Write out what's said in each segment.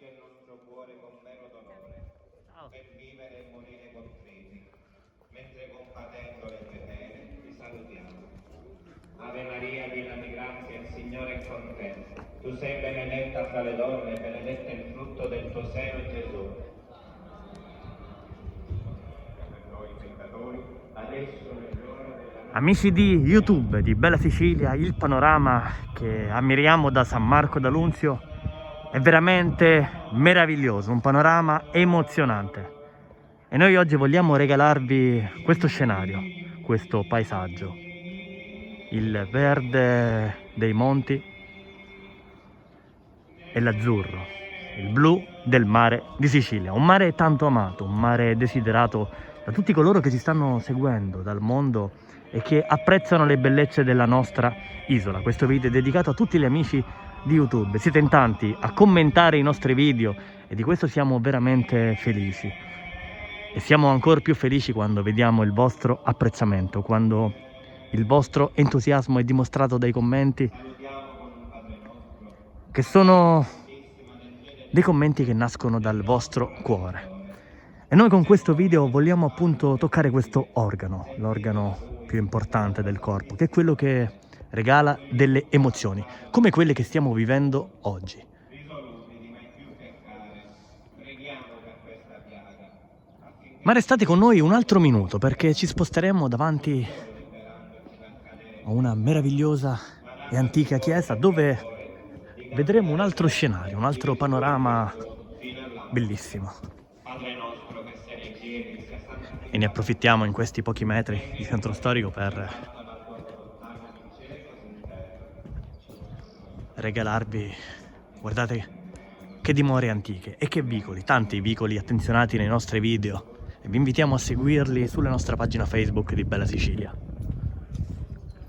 Riempie il nostro cuore con vero dolore, per vivere e morire contriti, mentre compatendo le tue pene ti salutiamo. Ave Maria, piena di grazia, il Signore è con te. Tu sei benedetta fra le donne, benedetto è il frutto del tuo seno, Gesù. Per noi peccatori, adesso è l'ora della... Amici di YouTube di Bella Sicilia, il panorama che ammiriamo da San Marco d'Alunzio è veramente meraviglioso, un panorama emozionante. E noi oggi vogliamo regalarvi questo scenario, questo paesaggio, il verde dei monti e l'azzurro, il blu del mare di Sicilia, un mare tanto amato, un mare desiderato da tutti coloro che ci stanno seguendo dal mondo e che apprezzano le bellezze della nostra isola. Questo video è dedicato a tutti gli amici di YouTube. Siete in tanti a commentare i nostri video e di questo siamo veramente felici. E siamo ancora più felici quando vediamo il vostro apprezzamento, quando il vostro entusiasmo è dimostrato dai commenti, che sono dei commenti che nascono dal vostro cuore. E noi con questo video vogliamo appunto toccare questo organo, l'organo più importante del corpo, che è quello che regala delle emozioni, come quelle che stiamo vivendo oggi. Ma restate con noi un altro minuto perché ci sposteremo davanti a una meravigliosa e antica chiesa dove vedremo un altro scenario, un altro panorama bellissimo. E ne approfittiamo in questi pochi metri di centro storico per regalarvi, guardate che dimore antiche e che vicoli, tanti vicoli attenzionati nei nostri video, e vi invitiamo a seguirli sulla nostra pagina Facebook di Bella Sicilia.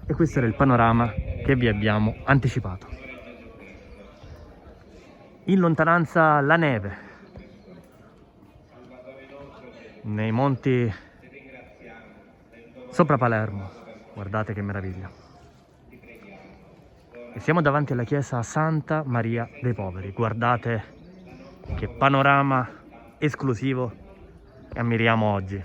E questo era il panorama che vi abbiamo anticipato. In lontananza la neve, nei monti sopra Palermo, guardate che meraviglia. E siamo davanti alla chiesa Santa Maria dei Poveri, guardate che panorama esclusivo che ammiriamo oggi.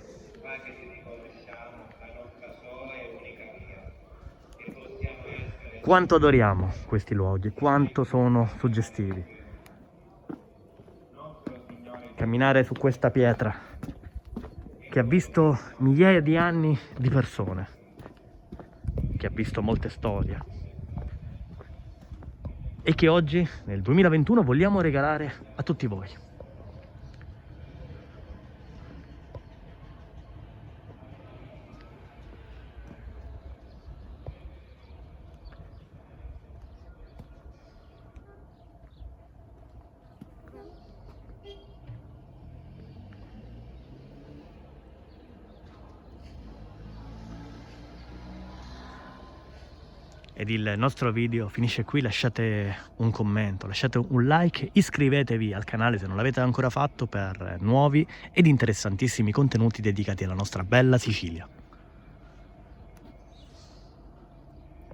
Quanto adoriamo questi luoghi, quanto sono suggestivi. Camminare su questa pietra che ha visto migliaia di anni di persone, che ha visto molte storie e che oggi, nel 2021, vogliamo regalare a tutti voi. Ed il nostro video finisce qui, lasciate un commento, lasciate un like, iscrivetevi al canale se non l'avete ancora fatto per nuovi ed interessantissimi contenuti dedicati alla nostra bella Sicilia.